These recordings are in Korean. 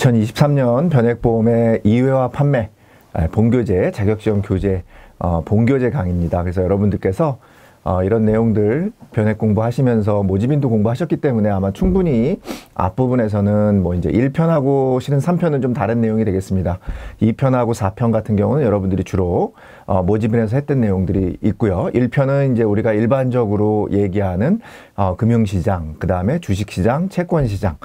2023년 변액보험의 2회화 판매 본교재 자격시험 교재 본교재 강의입니다. 그래서 여러분들께서 이런 내용들 변액 공부하시면서 모집인도 공부하셨기 때문에 아마 충분히 앞부분에서는 뭐 이제 1편하고 실은 3편은 좀 다른 내용이 되겠습니다. 2편하고 4편 같은 경우는 여러분들이 주로 모집인에서 했던 내용들이 있고요. 1편은 이제 우리가 일반적으로 얘기하는 금융시장, 그 다음에 주식시장, 채권시장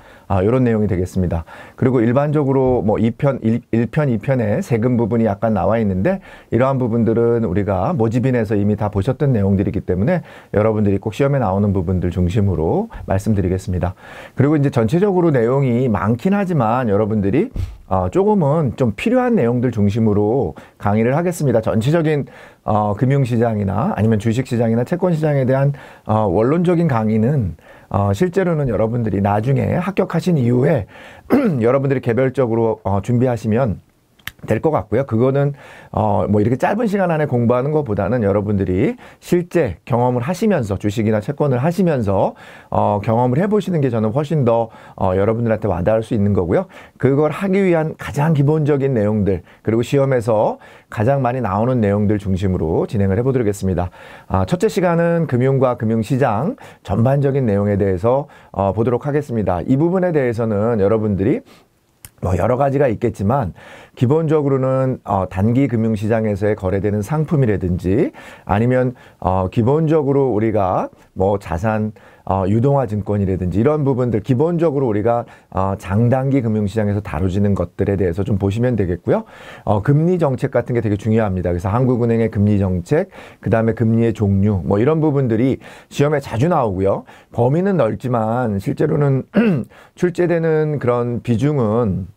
이런 내용이 되겠습니다. 그리고 일반적으로 뭐 1편, 2편에 세금 부분이 약간 나와 있는데 이러한 부분들은 우리가 모집인에서 이미 다 보셨던 내용들이기 때문에 여러분들이 꼭 시험에 나오는 부분들 중심으로 말씀드리겠습니다. 그리고 이제 전체적으로 내용이 많긴 하지만 여러분들이 조금은 좀 필요한 내용들 중심으로 강의를 하겠습니다. 전체적인 금융시장이나 아니면 주식시장이나 채권시장에 대한 원론적인 강의는 실제로는 여러분들이 나중에 합격하신 이후에 여러분들이 개별적으로 준비하시면 될 것 같고요. 그거는 뭐 이렇게 짧은 시간 안에 공부하는 것보다는 여러분들이 실제 경험을 하시면서 주식이나 채권을 하시면서 경험을 해보시는 게 저는 훨씬 더 여러분들한테 와닿을 수 있는 거고요. 그걸 하기 위한 가장 기본적인 내용들, 그리고 시험에서 가장 많이 나오는 내용들 중심으로 진행을 해보도록 하겠습니다. 첫째 시간은 금융과 금융시장 전반적인 내용에 대해서 보도록 하겠습니다. 이 부분에 대해서는 여러분들이 뭐 여러 가지가 있겠지만 기본적으로는 단기 금융시장에서의 거래되는 상품이라든지 아니면 기본적으로 우리가 뭐 자산 유동화 증권이라든지 이런 부분들 기본적으로 우리가 장단기 금융시장에서 다뤄지는 것들에 대해서 좀 보시면 되겠고요. 금리 정책 같은 게 되게 중요합니다. 그래서 한국은행의 금리 정책, 그 다음에 금리의 종류 뭐 이런 부분들이 시험에 자주 나오고요. 범위는 넓지만 실제로는 출제되는 그런 비중은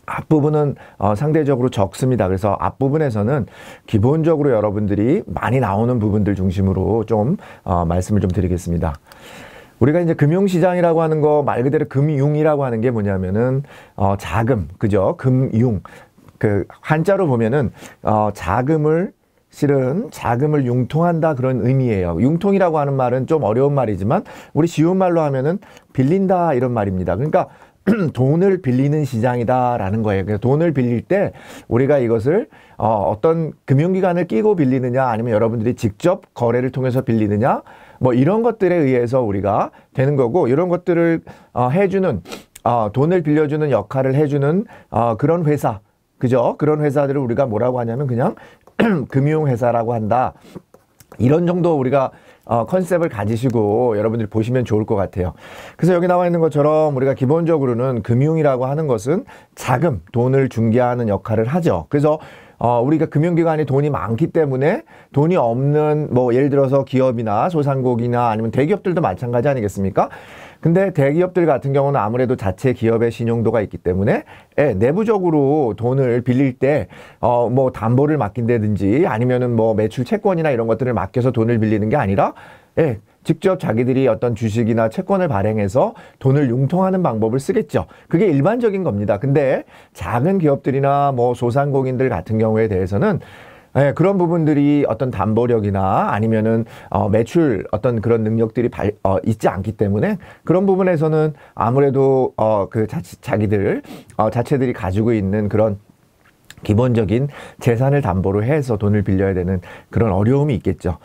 앞부분은 상대적으로 적습니다. 그래서 앞부분에서는 기본적으로 여러분들이 많이 나오는 부분들 중심으로 좀 말씀을 좀 드리겠습니다. 우리가 이제 금융시장이라고 하는 거 말 그대로 금융이라고 하는 게 뭐냐면은 자금, 그죠? 금융. 그 한자로 보면은 자금을 실은 자금을 융통한다 그런 의미예요. 융통이라고 하는 말은 좀 어려운 말이지만 우리 쉬운 말로 하면은 빌린다 이런 말입니다. 그러니까 돈을 빌리는 시장이다라는 거예요. 그래서 돈을 빌릴 때 우리가 이것을 어떤 금융기관을 끼고 빌리느냐 아니면 여러분들이 직접 거래를 통해서 빌리느냐 뭐 이런 것들에 의해서 우리가 되는 거고 이런 것들을 해주는 돈을 빌려주는 역할을 해주는 그런 회사 그죠? 그런 회사들을 우리가 뭐라고 하냐면 그냥 금융회사라고 한다. 이런 정도 우리가 컨셉을 가지시고 여러분들이 보시면 좋을 것 같아요. 그래서 여기 나와 있는 것처럼 우리가 기본적으로는 금융이라고 하는 것은 자금, 돈을 중개하는 역할을 하죠. 그래서 우리가 금융기관이 돈이 많기 때문에 돈이 없는 뭐 예를 들어서 기업이나 소상공인이나 아니면 대기업들도 마찬가지 아니겠습니까? 근데 대기업들 같은 경우는 아무래도 자체 기업의 신용도가 있기 때문에 내부적으로 돈을 빌릴 때 뭐 담보를 맡긴다든지 아니면은 뭐 매출 채권이나 이런 것들을 맡겨서 돈을 빌리는 게 아니라 직접 자기들이 어떤 주식이나 채권을 발행해서 돈을 융통하는 방법을 쓰겠죠. 그게 일반적인 겁니다. 근데 작은 기업들이나 뭐 소상공인들 같은 경우에 대해서는 그런 부분들이 어떤 담보력이나 아니면은 매출 어떤 그런 능력들이 있지 않기 때문에 그런 부분에서는 아무래도 그 자체들이 가지고 있는 그런 기본적인 재산을 담보로 해서 돈을 빌려야 되는 그런 어려움이 있겠죠.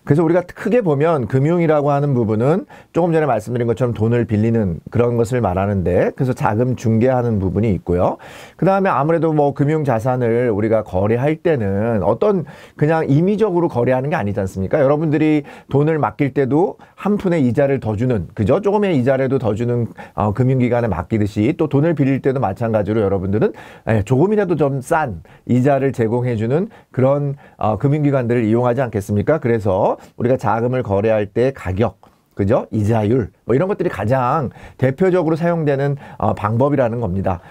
그래서 우리가 크게 보면 금융이라고 하는 부분은 조금 전에 말씀드린 것처럼 돈을 빌리는 그런 것을 말하는데 그래서 자금 중개하는 부분이 있고요. 그 다음에 아무래도 뭐 금융 자산을 우리가 거래할 때는 어떤 그냥 임의적으로 거래하는 게 아니지 않습니까? 여러분들이 돈을 맡길 때도 한 푼의 이자를 더 주는 그죠? 조금의 이자라도 더 주는 금융기관에 맡기듯이 또 돈을 빌릴 때도 마찬가지로 여러분들은 조금이라도 좀 싼 이자를 제공해주는 그런 금융기관들을 이용하지 않겠습니까? 그래서 우리가 자금을 거래할 때 가격, 그죠? 이자율, 뭐 이런 것들이 가장 대표적으로 사용되는 방법이라는 겁니다.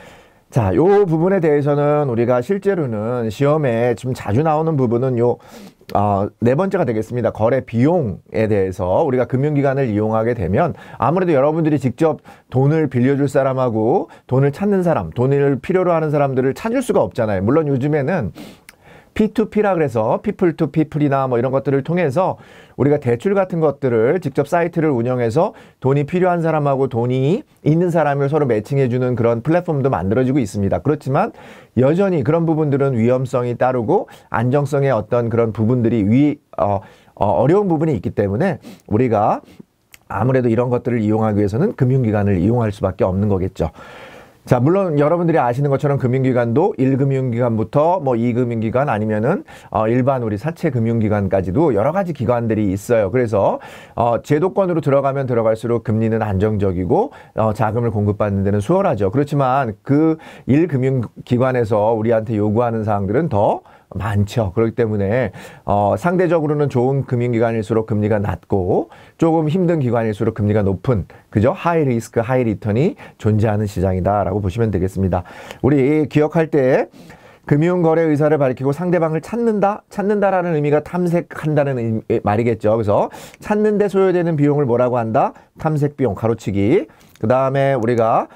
자, 요 부분에 대해서는 우리가 실제로는 시험에 좀 자주 나오는 부분은 네 번째가 되겠습니다. 거래 비용에 대해서 우리가 금융기관을 이용하게 되면 아무래도 여러분들이 직접 돈을 빌려줄 사람하고 돈을 찾는 사람, 돈을 필요로 하는 사람들을 찾을 수가 없잖아요. 물론 요즘에는 P2P라 그래서 people to people이나 뭐 이런 것들을 통해서 우리가 대출 같은 것들을 직접 사이트를 운영해서 돈이 필요한 사람하고 돈이 있는 사람을 서로 매칭해주는 그런 플랫폼도 만들어지고 있습니다. 그렇지만 여전히 그런 부분들은 위험성이 따르고 안정성의 어떤 그런 부분들이 어려운 부분이 있기 때문에 우리가 아무래도 이런 것들을 이용하기 위해서는 금융기관을 이용할 수밖에 없는 거겠죠. 자, 물론 여러분들이 아시는 것처럼 금융기관도 1금융기관부터 뭐 2금융기관 아니면은 일반 우리 사채 금융기관까지도 여러 가지 기관들이 있어요. 그래서 제도권으로 들어가면 들어갈수록 금리는 안정적이고 자금을 공급받는 데는 수월하죠. 그렇지만 그 1금융기관에서 우리한테 요구하는 사항들은 더 많죠. 그렇기 때문에 상대적으로는 좋은 금융기관일수록 금리가 낮고 조금 힘든 기관일수록 금리가 높은 그죠? 하이 리스크, 하이 리턴이 존재하는 시장이다라고 보시면 되겠습니다. 우리 기억할 때 금융거래 의사를 밝히고 상대방을 찾는다라는 의미가 탐색한다는 말이겠죠. 그래서 찾는 데 소요되는 비용을 뭐라고 한다? 탐색비용, 가로치기. 그 다음에 우리가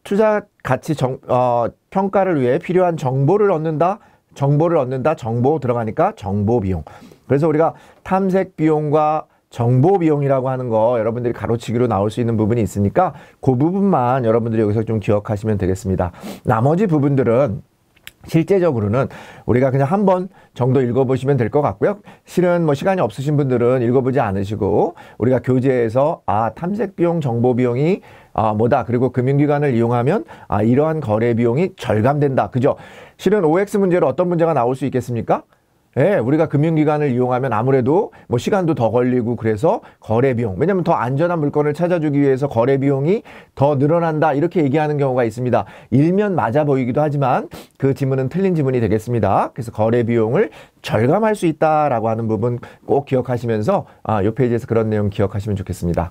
투자 가치 평가를 위해 필요한 정보를 얻는다, 정보 들어가니까 정보비용. 그래서 우리가 탐색비용과 정보비용이라고 하는 거 여러분들이 가로치기로 나올 수 있는 부분이 있으니까 그 부분만 여러분들이 여기서 좀 기억하시면 되겠습니다. 나머지 부분들은 실제적으로는 우리가 그냥 한 번 정도 읽어보시면 될 것 같고요. 실은 뭐 시간이 없으신 분들은 읽어보지 않으시고 우리가 교재에서 탐색비용, 정보비용이 뭐다. 그리고 금융기관을 이용하면 이러한 거래비용이 절감된다. 그죠? 실은 OX 문제로 어떤 문제가 나올 수 있겠습니까? 예, 우리가 금융기관을 이용하면 아무래도 뭐 시간도 더 걸리고 그래서 거래비용. 왜냐면 더 안전한 물건을 찾아주기 위해서 거래비용이 더 늘어난다. 이렇게 얘기하는 경우가 있습니다. 일면 맞아 보이기도 하지만 그 지문은 틀린 지문이 되겠습니다. 그래서 거래비용을 절감할 수 있다라고 하는 부분 꼭 기억하시면서 이 페이지에서 그런 내용 기억하시면 좋겠습니다.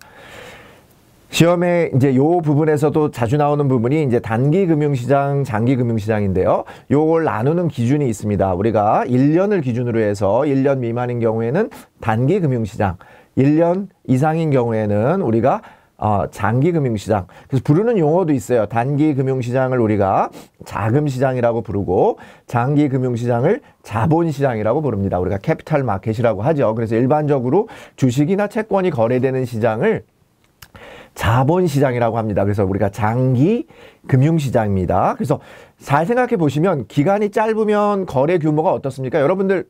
시험에 이제 요 부분에서도 자주 나오는 부분이 이제 단기 금융시장, 장기 금융시장인데요. 요걸 나누는 기준이 있습니다. 우리가 1년을 기준으로 해서 1년 미만인 경우에는 단기 금융시장, 1년 이상인 경우에는 우리가 장기 금융시장. 그래서 부르는 용어도 있어요. 단기 금융시장을 우리가 자금시장이라고 부르고 장기 금융시장을 자본시장이라고 부릅니다. 우리가 캐피탈 마켓이라고 하죠. 그래서 일반적으로 주식이나 채권이 거래되는 시장을 자본시장이라고 합니다. 그래서 우리가 장기 금융시장입니다. 그래서 잘 생각해 보시면 기간이 짧으면 거래 규모가 어떻습니까? 여러분들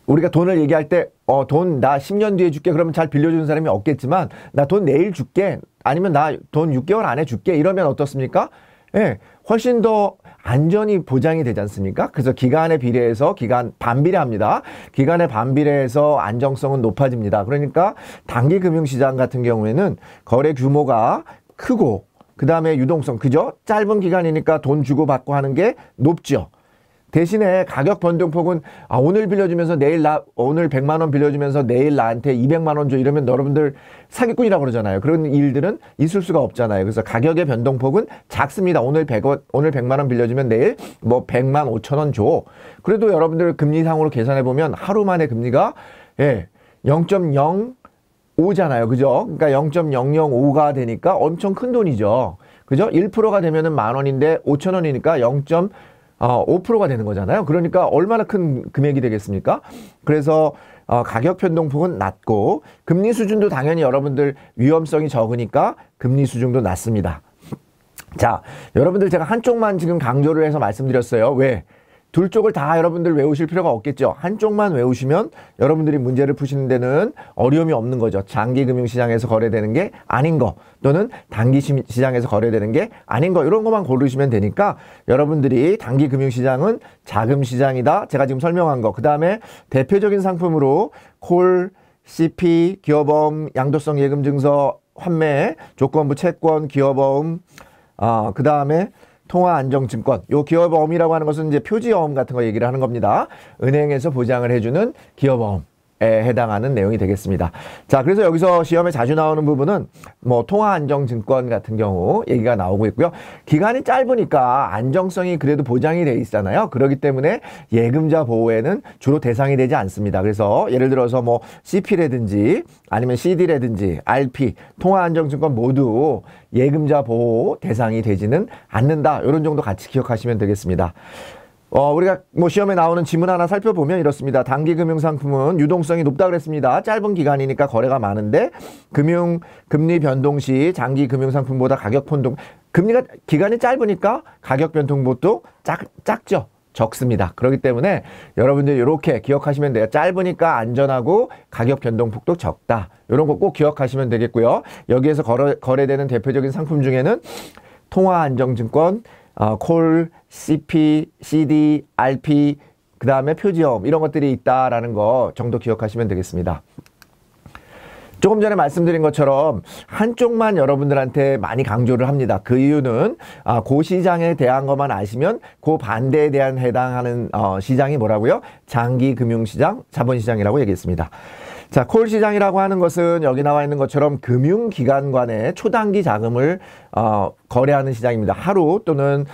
우리가 돈을 얘기할 때 돈 나 10년 뒤에 줄게 그러면 잘 빌려주는 사람이 없겠지만 나 돈 내일 줄게 아니면 나 돈 6개월 안에 줄게 이러면 어떻습니까? 예, 훨씬 더 안전이 보장이 되지 않습니까? 그래서 기간에 비례해서 반비례합니다. 기간에 반비례해서 안정성은 높아집니다. 그러니까 단기 금융시장 같은 경우에는 거래 규모가 크고 그 다음에 유동성, 그죠? 짧은 기간이니까 돈 주고받고 하는 게 높죠. 대신에 가격 변동폭은 오늘 빌려주면서 오늘 100만 원 빌려주면서 내일 나한테 200만 원 줘 이러면 여러분들 사기꾼이라고 그러잖아요. 그런 일들은 있을 수가 없잖아요. 그래서 가격의 변동폭은 작습니다. 오늘 100만 원 빌려주면 내일 뭐 100만 5천 원 줘. 그래도 여러분들 금리상으로 계산해 보면 하루 만에 금리가 0.05잖아요. 그죠? 그러니까 0.005가 되니까 엄청 큰 돈이죠. 그죠? 1%가 되면은 만 원인데 5천 원이니까 5%가 되는 거잖아요. 그러니까 얼마나 큰 금액이 되겠습니까? 그래서 가격 변동폭은 낮고 금리 수준도 당연히 여러분들 위험성이 적으니까 금리 수준도 낮습니다. 자, 여러분들 제가 한쪽만 지금 강조를 해서 말씀드렸어요. 왜? 둘 쪽을 다 여러분들 외우실 필요가 없겠죠. 한쪽만 외우시면 여러분들이 문제를 푸시는 데는 어려움이 없는 거죠. 장기 금융시장에서 거래되는 게 아닌 거 또는 단기 시장에서 거래되는 게 아닌 거 이런 것만 고르시면 되니까 여러분들이 단기 금융시장은 자금시장이다. 제가 지금 설명한 거. 그 다음에 대표적인 상품으로 콜, CP, 기업어음, 양도성 예금증서, 환매, 조건부 채권, 기업어음, 그 다음에 통화안정증권. 요 기업어음이라고 하는 것은 이제 표지어음 같은 거 얘기를 하는 겁니다. 은행에서 보장을 해주는 기업어음에 해당하는 내용이 되겠습니다. 자, 그래서 여기서 시험에 자주 나오는 부분은 뭐 통화안정증권 같은 경우 얘기가 나오고 있고요. 기간이 짧으니까 안정성이 그래도 보장이 돼 있잖아요. 그렇기 때문에 예금자 보호에는 주로 대상이 되지 않습니다. 그래서 예를 들어서 뭐 CP라든지 아니면 CD라든지 RP, 통화안정증권 모두 예금자 보호 대상이 되지는 않는다. 이런 정도 같이 기억하시면 되겠습니다. 우리가 뭐 시험에 나오는 지문 하나 살펴보면 이렇습니다. 단기 금융상품은 유동성이 높다 그랬습니다. 짧은 기간이니까 거래가 많은데 금리 변동 시 장기 금융상품보다 가격 변동, 기간이 짧으니까 가격 변동폭도 작죠. 적습니다. 그렇기 때문에 여러분들 이렇게 기억하시면 돼요. 짧으니까 안전하고 가격 변동폭도 적다. 이런 거 꼭 기억하시면 되겠고요. 여기에서 거래되는 대표적인 상품 중에는 통화안정증권, 콜, CP, CD, RP, 그 다음에 표지엄 이런 것들이 있다라는 거 정도 기억하시면 되겠습니다. 조금 전에 말씀드린 것처럼 한쪽만 여러분들한테 많이 강조를 합니다. 그 이유는 그 시장에 대한 것만 아시면 그 반대에 대한 해당하는 시장이 뭐라고요? 장기금융시장, 자본시장이라고 얘기했습니다. 자, 콜 시장이라고 하는 것은 여기 나와 있는 것처럼 금융기관 간의 초단기 자금을 거래하는 시장입니다. 하루 또는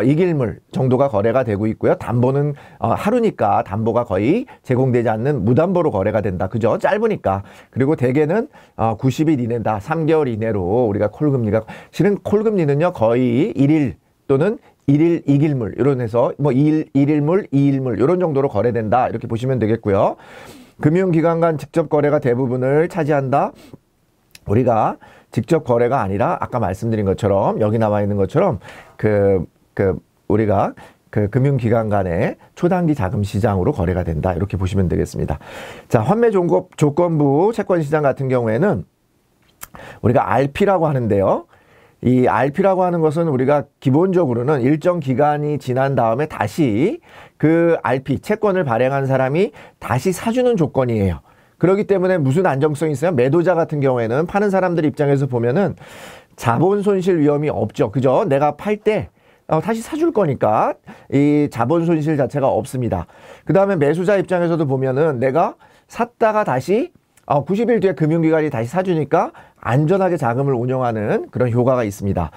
이길물 정도가 거래가 되고 있고요. 담보는 하루니까 담보가 거의 제공되지 않는 무담보로 거래가 된다. 그죠? 짧으니까. 그리고 대개는 90일 이내다. 3개월 이내로 우리가 콜금리가, 실은 콜금리는요 거의 1일 또는 1일 이길물 이런 해서 뭐 1일물, 2일물 이런 정도로 거래된다. 이렇게 보시면 되겠고요. 금융기관 간 직접 거래가 대부분을 차지한다. 우리가 직접 거래가 아니라 아까 말씀드린 것처럼 여기 나와 있는 것처럼 우리가 금융기관 간의 초단기 자금 시장으로 거래가 된다. 이렇게 보시면 되겠습니다. 자, 환매 조건부 채권시장 같은 경우에는 우리가 RP라고 하는데요. 이 RP라고 하는 것은 우리가 기본적으로는 일정 기간이 지난 다음에 다시 그 RP, 채권을 발행한 사람이 다시 사주는 조건이에요. 그렇기 때문에 무슨 안정성이 있어요? 매도자 같은 경우에는 파는 사람들 입장에서 보면은 자본 손실 위험이 없죠. 그죠? 내가 팔 때 다시 사줄 거니까 이 자본 손실 자체가 없습니다. 그 다음에 매수자 입장에서도 보면은 내가 샀다가 다시 90일 뒤에 금융기관이 다시 사주니까 안전하게 자금을 운영하는 그런 효과가 있습니다.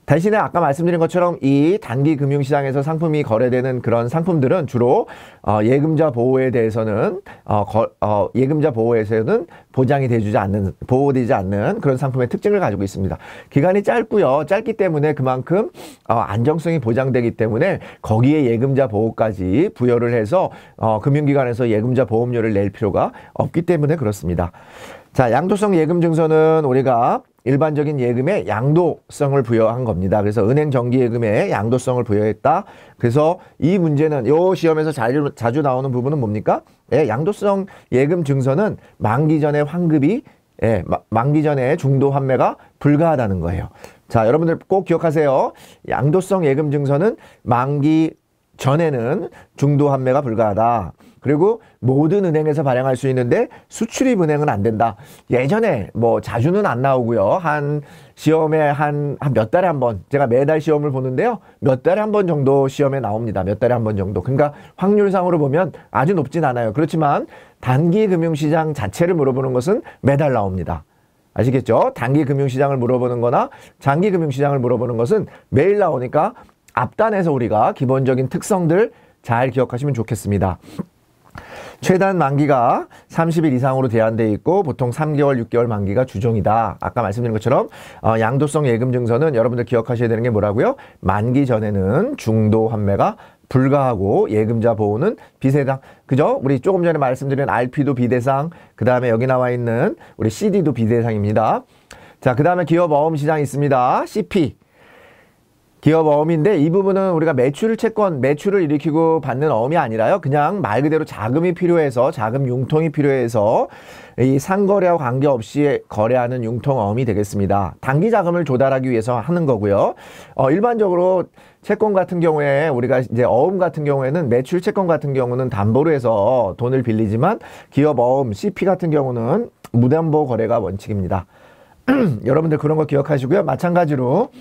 대신에 아까 말씀드린 것처럼 이 단기 금융시장에서 상품이 거래되는 그런 상품들은 주로 예금자 보호에 대해서는 예금자 보호에서는 보호되지 않는 그런 상품의 특징을 가지고 있습니다. 기간이 짧고요. 짧기 때문에 그만큼 안정성이 보장되기 때문에 거기에 예금자 보호까지 부여를 해서 금융기관에서 예금자 보험료를 낼 필요가 없기 때문에 그렇습니다. 자, 양도성 예금 증서는 우리가 일반적인 예금에 양도성을 부여한 겁니다. 그래서 은행 정기 예금에 양도성을 부여했다. 그래서 이 문제는 요 시험에서 자주 나오는 부분은 뭡니까? 양도성 예금 증서는 만기 전에 환급이 만기 전에 중도 환매가 불가하다는 거예요. 자, 여러분들 꼭 기억하세요. 양도성 예금 증서는 만기 전에는 중도 환매가 불가하다. 그리고 모든 은행에서 발행할 수 있는데 수출입 은행은 안 된다. 예전에 뭐 자주는 안 나오고요. 한 시험에 한 몇 달에 한 번, 제가 매달 시험을 보는데요. 몇 달에 한 번 정도 시험에 나옵니다. 몇 달에 한 번 정도. 그러니까 확률상으로 보면 아주 높진 않아요. 그렇지만 단기 금융시장 자체를 물어보는 것은 매달 나옵니다. 아시겠죠? 단기 금융시장을 물어보는 거나 장기 금융시장을 물어보는 것은 매일 나오니까 앞단에서 우리가 기본적인 특성들 잘 기억하시면 좋겠습니다. 최단 만기가 30일 이상으로 제한되어 있고 보통 3개월, 6개월 만기가 주종이다. 아까 말씀드린 것처럼 양도성 예금 증서는 여러분들 기억하셔야 되는 게 뭐라고요? 만기 전에는 중도 환매가 불가하고 예금자 보호는 비대상. 그죠? 우리 조금 전에 말씀드린 RP도 비대상, 그 다음에 여기 나와 있는 우리 CD도 비대상입니다. 자, 그 다음에 기업어음 시장이 있습니다. CP. 기업어음인데 이 부분은 우리가 매출을 일으키고 받는 어음이 아니라요. 그냥 말 그대로 자금이 필요해서 자금 융통이 필요해서 이 상거래와 관계없이 거래하는 융통어음이 되겠습니다. 단기 자금을 조달하기 위해서 하는 거고요. 일반적으로 채권 같은 경우에 우리가 이제 어음 같은 경우에는 매출 채권 같은 경우는 담보로 해서 돈을 빌리지만 기업어음 CP 같은 경우는 무담보 거래가 원칙입니다. 여러분들 그런 거 기억하시고요. 마찬가지로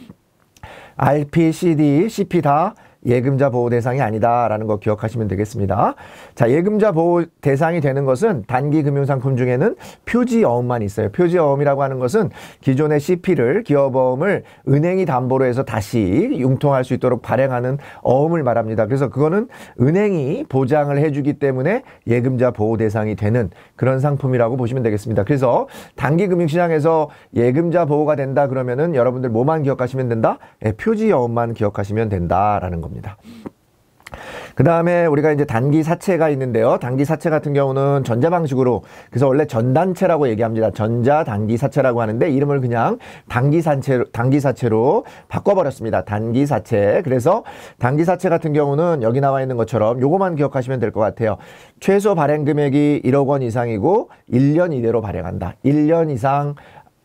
RP, CD, CP 다 예금자 보호 대상이 아니다라는 거 기억하시면 되겠습니다. 자, 예금자 보호 대상이 되는 것은 단기 금융상품 중에는 표지어음만 있어요. 표지어음이라고 하는 것은 기존의 CP를 기업어음을 은행이 담보로 해서 다시 융통할 수 있도록 발행하는 어음을 말합니다. 그래서 그거는 은행이 보장을 해주기 때문에 예금자 보호 대상이 되는 그런 상품이라고 보시면 되겠습니다. 그래서 단기 금융시장에서 예금자 보호가 된다 그러면은 여러분들 뭐만 기억하시면 된다? 표지어음만 기억하시면 된다라는 겁니다. 그 다음에 우리가 이제 단기 사채가 있는데요. 단기 사채 같은 경우는 전자 방식으로, 그래서 원래 전단체라고 얘기합니다. 전자 단기 사채라고 하는데 이름을 그냥 단기 사채로 바꿔버렸습니다. 단기 사채. 그래서 단기 사채 같은 경우는 여기 나와 있는 것처럼 요거만 기억하시면 될 것 같아요. 최소 발행 금액이 1억 원 이상이고 1년 이내로 발행한다. 1년 이상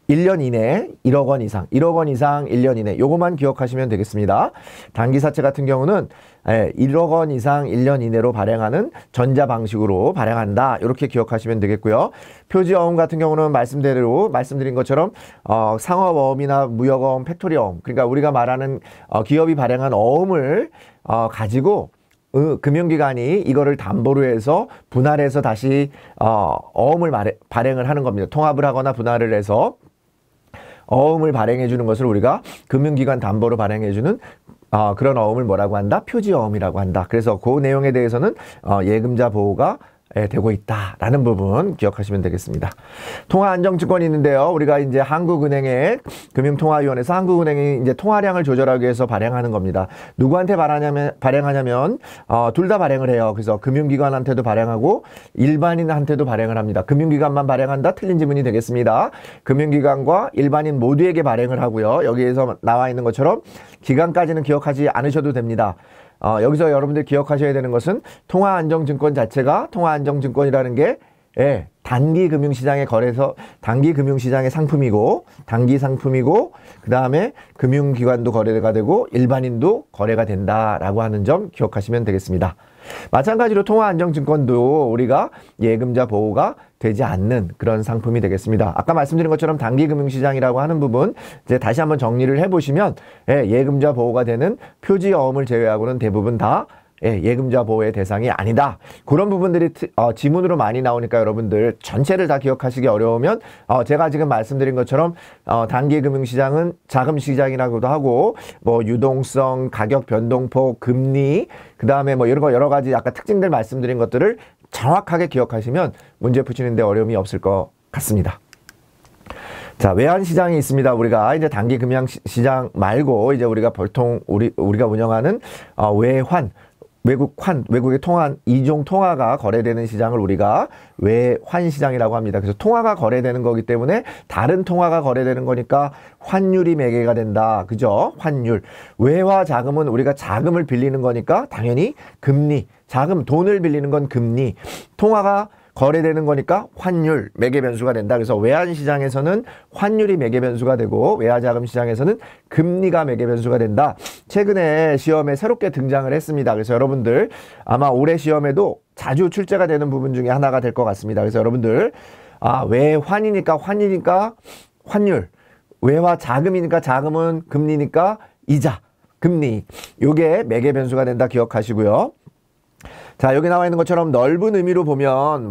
1년 이내 1억 원 이상, 1억 원 이상 1년 이내 요거만 기억하시면 되겠습니다. 단기 사채 같은 경우는 1억 원 이상 1년 이내로 발행하는 전자 방식으로 발행한다. 이렇게 기억하시면 되겠고요. 표지어음 같은 경우는 말씀드린 것처럼 상업어음이나 무역어음, 팩토리어음, 그러니까 우리가 말하는 기업이 발행한 어음을 가지고 금융기관이 이거를 담보로 해서 분할해서 다시 어음을 발행을 하는 겁니다. 통합을 하거나 분할을 해서 어음을 발행해 주는 것을 우리가 금융기관 담보로 발행해 주는 그런 어음을 뭐라고 한다? 표지어음이라고 한다. 그래서 그 내용에 대해서는 예금자 보호가 되고 있다라는 부분 기억하시면 되겠습니다. 통화안정증권이 있는데요. 우리가 이제 한국은행의 금융통화위원회에서 한국은행이 이제 통화량을 조절하기 위해서 발행하는 겁니다. 누구한테 발행하냐면 둘 다 발행을 해요. 그래서 금융기관한테도 발행하고 일반인한테도 발행을 합니다. 금융기관만 발행한다? 틀린 지문이 되겠습니다. 금융기관과 일반인 모두에게 발행을 하고요. 여기에서 나와 있는 것처럼 기간까지는 기억하지 않으셔도 됩니다. 여기서 여러분들 기억하셔야 되는 것은 통화안정증권 자체가 통화안정증권이라는 게 단기 금융시장에 거래서 단기 금융시장의 상품이고 단기 상품이고 그 다음에 금융기관도 거래가 되고 일반인도 거래가 된다라고 하는 점 기억하시면 되겠습니다. 마찬가지로 통화안정증권도 우리가 예금자 보호가 되지 않는 그런 상품이 되겠습니다. 아까 말씀드린 것처럼 단기 금융시장이라고 하는 부분 이제 다시 한번 정리를 해보시면 예금자 보호가 되는 표지어음을 제외하고는 대부분 다 예금자 보호의 대상이 아니다. 그런 부분들이 지문으로 많이 나오니까 여러분들 전체를 다 기억하시기 어려우면 제가 지금 말씀드린 것처럼 단기 금융시장은 자금시장이라고도 하고 뭐 유동성, 가격 변동폭, 금리 그 다음에 뭐 여러 가지 아까 특징들 말씀드린 것들을 정확하게 기억하시면 문제 푸시는데 어려움이 없을 것 같습니다. 자, 외환시장이 있습니다. 우리가 이제 단기 금융시장 말고 이제 우리가 보통 우리가 운영하는 외국의 통화, 이종 통화가 거래되는 시장을 우리가 외환시장이라고 합니다. 그래서 통화가 거래되는 거기 때문에 다른 통화가 거래되는 거니까 환율이 매개가 된다. 그죠? 환율. 외화 자금은 우리가 자금을 빌리는 거니까 당연히 금리. 자금, 돈을 빌리는 건 금리. 통화가 거래되는 거니까 환율, 매개 변수가 된다. 그래서 외환시장에서는 환율이 매개 변수가 되고 외화자금 시장에서는 금리가 매개 변수가 된다. 최근에 시험에 새롭게 등장을 했습니다. 그래서 여러분들 아마 올해 시험에도 자주 출제가 되는 부분 중에 하나가 될 것 같습니다. 그래서 여러분들 외환이니까 환이니까 환율, 외화자금이니까 자금은 금리니까 이자, 금리. 요게 매개 변수가 된다 기억하시고요. 자, 여기 나와 있는 것처럼 넓은 의미로 보면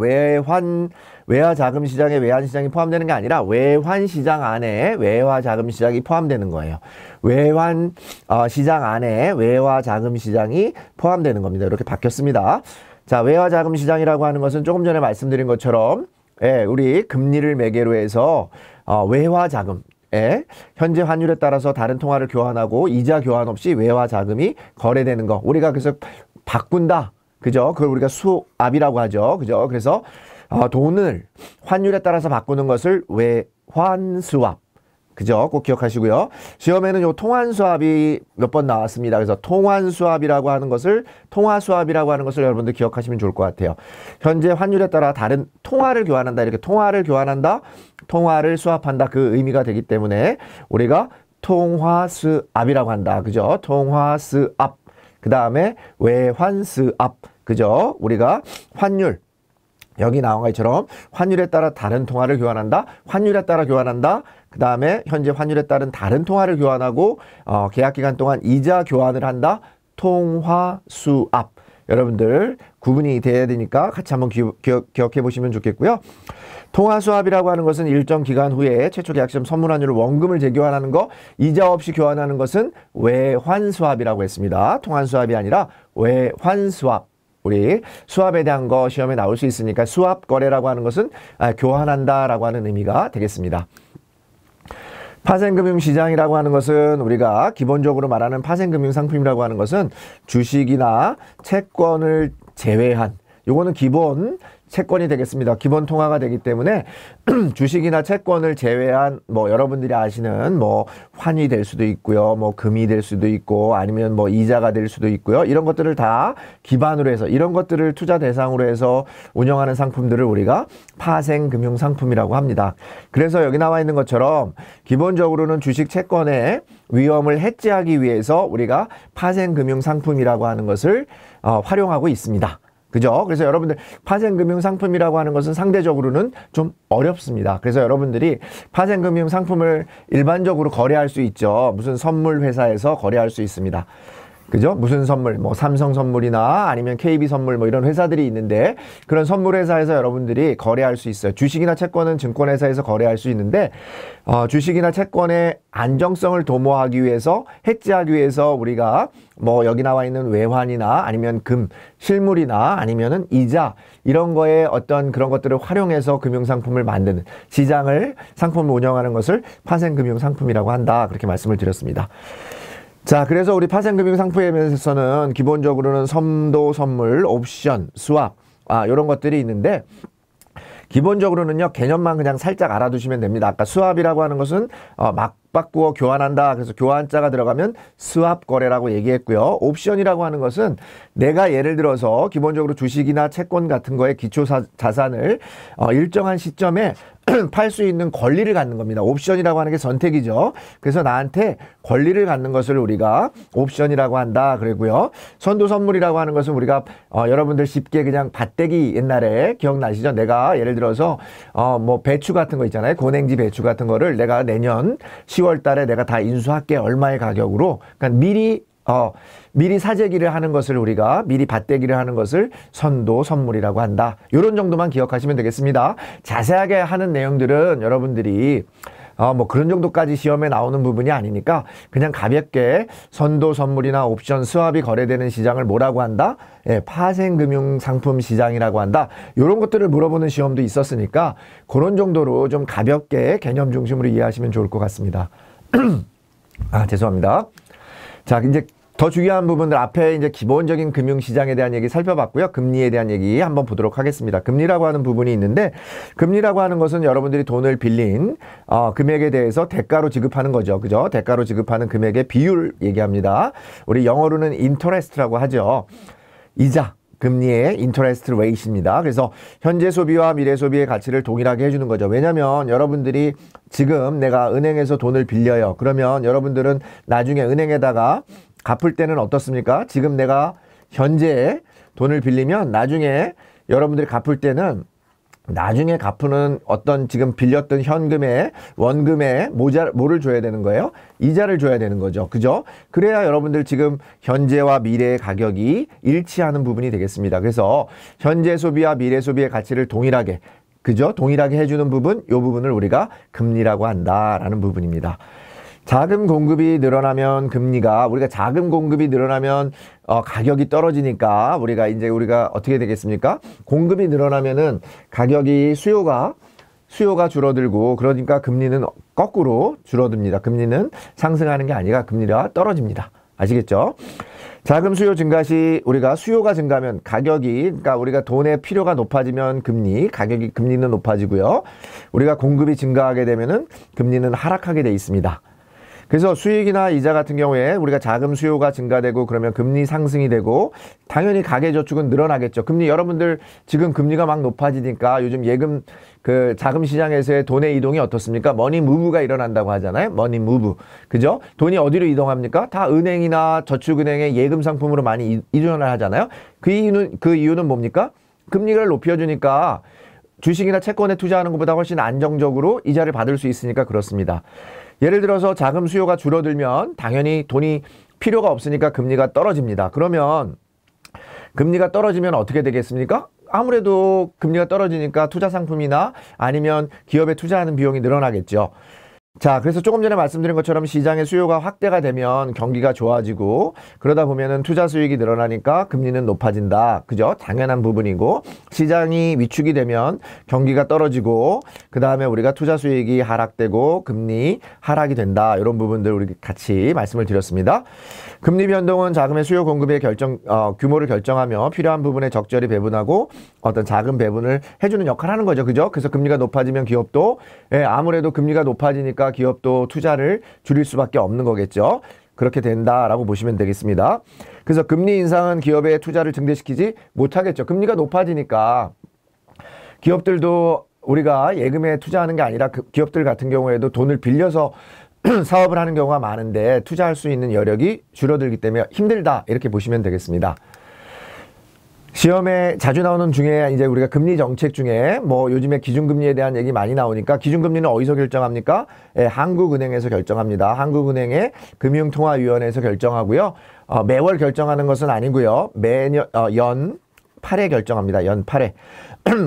외화자금 시장에 외환시장이 포함되는 게 아니라 외환시장 안에 외화자금 시장이 포함되는 거예요. 외환 시장 안에 외화자금 시장이 포함되는 겁니다. 이렇게 바뀌었습니다. 자, 외화자금 시장이라고 하는 것은 조금 전에 말씀드린 것처럼 우리 금리를 매개로 해서 외화자금 현재 환율에 따라서 다른 통화를 교환하고 이자 교환 없이 외화자금이 거래되는 거. 우리가 그래서 바꾼다. 그죠? 그걸 우리가 수압이라고 하죠. 그죠? 그래서 돈을 환율에 따라서 바꾸는 것을 외환수압. 그죠? 꼭 기억하시고요. 시험에는 요 통환수압이 몇 번 나왔습니다. 그래서 통환수압이라고 하는 것을 통화수압이라고 하는 것을 여러분들 기억하시면 좋을 것 같아요. 현재 환율에 따라 다른 통화를 교환한다. 이렇게 통화를 교환한다. 통화를 수합한다. 그 의미가 되기 때문에 우리가 통화수압이라고 한다. 그죠? 통화수압. 그 다음에 외환수압. 그죠? 우리가 환율, 여기 나온 것처럼 환율에 따라 다른 통화를 교환한다. 환율에 따라 교환한다. 그 다음에 현재 환율에 따른 다른 통화를 교환하고 계약기간 동안 이자 교환을 한다. 통화수압. 여러분들 구분이 돼야 되니까 같이 한번 기억해 보시면 좋겠고요. 통화수압이라고 하는 것은 일정 기간 후에 최초 계약시점 선물환율을 원금을 재교환하는 거, 이자 없이 교환하는 것은 외환수압이라고 했습니다. 통환수압이 아니라 외환수압. 우리 수압에 대한 거 시험에 나올 수 있으니까 수압 거래라고 하는 것은 교환한다라고 하는 의미가 되겠습니다. 파생금융시장이라고 하는 것은 우리가 기본적으로 말하는 파생금융상품이라고 하는 것은 주식이나 채권을 제외한 요거는 기본 채권이 되겠습니다. 기본 통화가 되기 때문에 주식이나 채권을 제외한 뭐 여러분들이 아시는 뭐 환이 될 수도 있고요. 뭐 금이 될 수도 있고 아니면 뭐 이자가 될 수도 있고요. 이런 것들을 다 기반으로 해서 이런 것들을 투자 대상으로 해서 운영하는 상품들을 우리가 파생금융 상품이라고 합니다. 그래서 여기 나와 있는 것처럼 기본적으로는 주식 채권의 위험을 해지하기 위해서 우리가 파생금융 상품이라고 하는 것을 활용하고 있습니다. 그죠? 그래서 여러분들 파생금융 상품이라고 하는 것은 상대적으로는 좀 어렵습니다. 그래서 여러분들이 파생금융 상품을 일반적으로 거래할 수 있죠. 무슨 선물 회사에서 거래할 수 있습니다. 그죠? 무슨 선물, 뭐 삼성 선물이나 아니면 KB 선물 뭐 이런 회사들이 있는데 그런 선물 회사에서 여러분들이 거래할 수 있어요. 주식이나 채권은 증권회사에서 거래할 수 있는데 주식이나 채권의 안정성을 도모하기 위해서 해지하기 위해서 우리가 뭐 여기 나와 있는 외환이나 아니면 금, 실물이나 아니면은 이자 이런 거에 어떤 그런 것들을 활용해서 금융상품을 만드는 시장을 상품을 운영하는 것을 파생금융상품이라고 한다. 그렇게 말씀을 드렸습니다. 자, 그래서 우리 파생금융 상품에서는 기본적으로는 선도, 선물, 옵션, 스왑, 이런 것들이 있는데 기본적으로는요, 개념만 그냥 살짝 알아두시면 됩니다. 아까 스왑이라고 하는 것은 막 바꾸어 교환한다. 그래서 교환자가 들어가면 스왑 거래라고 얘기했고요. 옵션이라고 하는 것은 내가 예를 들어서 기본적으로 주식이나 채권 같은 거에 기초 자산을 일정한 시점에 팔 수 있는 권리를 갖는 겁니다. 옵션이라고 하는 게 선택이죠. 그래서 나한테 권리를 갖는 것을 우리가 옵션이라고 한다. 그리고요. 선도 선물이라고 하는 것은 우리가 여러분들 쉽게 그냥 밭대기 옛날에 기억나시죠? 내가 예를 들어서 뭐 배추 같은 거 있잖아요. 고냉지 배추 같은 거를 내가 내년 10월 달에 내가 다 인수할게 얼마의 가격으로 그러니까 미리 사재기를 하는 것을 우리가 미리 밭대기를 하는 것을 선도 선물이라고 한다. 이런 정도만 기억하시면 되겠습니다. 자세하게 하는 내용들은 여러분들이 뭐 그런 정도까지 시험에 나오는 부분이 아니니까 그냥 가볍게 선도 선물이나 옵션 스왑이 거래되는 시장을 뭐라고 한다? 예, 파생금융 상품 시장이라고 한다. 이런 것들을 물어보는 시험도 있었으니까 그런 정도로 좀 가볍게 개념 중심으로 이해하시면 좋을 것 같습니다. 죄송합니다. 자, 이제 더 중요한 부분들 앞에 이제 기본적인 금융시장에 대한 얘기 살펴봤고요. 금리에 대한 얘기 한번 보도록 하겠습니다. 금리라고 하는 부분이 있는데 금리라고 하는 것은 여러분들이 돈을 빌린 금액에 대해서 대가로 지급하는 거죠. 그죠? 대가로 지급하는 금액의 비율 얘기합니다. 우리 영어로는 인터레스트라고 하죠. 이자. 금리의 인터레스트 레이트입니다. 그래서 현재 소비와 미래 소비의 가치를 동일하게 해주는 거죠. 왜냐하면 여러분들이 지금 내가 은행에서 돈을 빌려요. 그러면 여러분들은 나중에 은행에다가 갚을 때는 어떻습니까? 지금 내가 현재 돈을 빌리면 나중에 여러분들이 갚을 때는 나중에 갚는 어떤 지금 빌렸던 현금에 원금에 뭐를 줘야 되는 거예요? 이자를 줘야 되는 거죠. 그죠? 그래야 여러분들 지금 현재와 미래의 가격이 일치하는 부분이 되겠습니다. 그래서 현재 소비와 미래 소비의 가치를 동일하게 그죠? 동일하게 해주는 부분, 이 부분을 우리가 금리라고 한다라는 부분입니다. 자금 공급이 늘어나면 우리가 자금 공급이 늘어나면 가격이 떨어지니까 우리가 어떻게 되겠습니까? 공급이 늘어나면은 가격이 수요가 줄어들고 그러니까 금리는 거꾸로 줄어듭니다. 금리는 상승하는 게 아니라 금리가 떨어집니다. 아시겠죠? 자금 수요 증가 시 우리가 수요가 증가하면 그러니까 우리가 돈의 필요가 높아지면 금리는 높아지고요. 우리가 공급이 증가하게 되면은 금리는 하락하게 돼 있습니다. 그래서 수익이나 이자 같은 경우에 우리가 자금 수요가 증가되고 그러면 금리 상승이 되고 당연히 가계저축은 늘어나겠죠. 여러분들 지금 금리가 막 높아지니까 요즘 자금 시장에서의 돈의 이동이 어떻습니까? 머니 무브가 일어난다고 하잖아요. 머니 무브. 그죠? 돈이 어디로 이동합니까? 다 은행이나 저축은행의 예금 상품으로 많이 이전을 하잖아요. 그 이유는 뭡니까? 금리를 높여주니까 주식이나 채권에 투자하는 것보다 훨씬 안정적으로 이자를 받을 수 있으니까 그렇습니다. 예를 들어서 자금 수요가 줄어들면 당연히 돈이 필요가 없으니까 금리가 떨어집니다. 그러면 금리가 떨어지면 어떻게 되겠습니까? 아무래도 금리가 떨어지니까 투자 상품이나 아니면 기업에 투자하는 비용이 늘어나겠죠. 자, 그래서 조금 전에 말씀드린 것처럼 시장의 수요가 확대가 되면 경기가 좋아지고 그러다 보면은 투자 수익이 늘어나니까 금리는 높아진다. 그죠? 당연한 부분이고 시장이 위축이 되면 경기가 떨어지고 그 다음에 우리가 투자 수익이 하락되고 금리 하락이 된다. 이런 부분들 우리 같이 말씀을 드렸습니다. 금리 변동은 자금의 수요 공급의 규모를 결정하며 필요한 부분에 적절히 배분하고 어떤 자금 배분을 해주는 역할을 하는 거죠. 그죠? 그래서 금리가 높아지면 기업도 아무래도 금리가 높아지니까 기업도 투자를 줄일 수밖에 없는 거겠죠. 그렇게 된다라고 보시면 되겠습니다. 그래서 금리 인상은 기업의 투자를 증대시키지 못하겠죠. 금리가 높아지니까 기업들도 우리가 예금에 투자하는 게 아니라 기업들 같은 경우에도 돈을 빌려서 사업을 하는 경우가 많은데 투자할 수 있는 여력이 줄어들기 때문에 힘들다 이렇게 보시면 되겠습니다. 시험에 자주 나오는 중에 이제 우리가 금리 정책 중에 뭐 요즘에 기준금리에 대한 얘기 많이 나오니까 기준금리는 어디서 결정합니까? 한국은행에서 결정합니다. 한국은행의 금융통화위원회에서 결정하고요. 매월 결정하는 것은 아니고요. 매년 연 8회 결정합니다. 연 8회.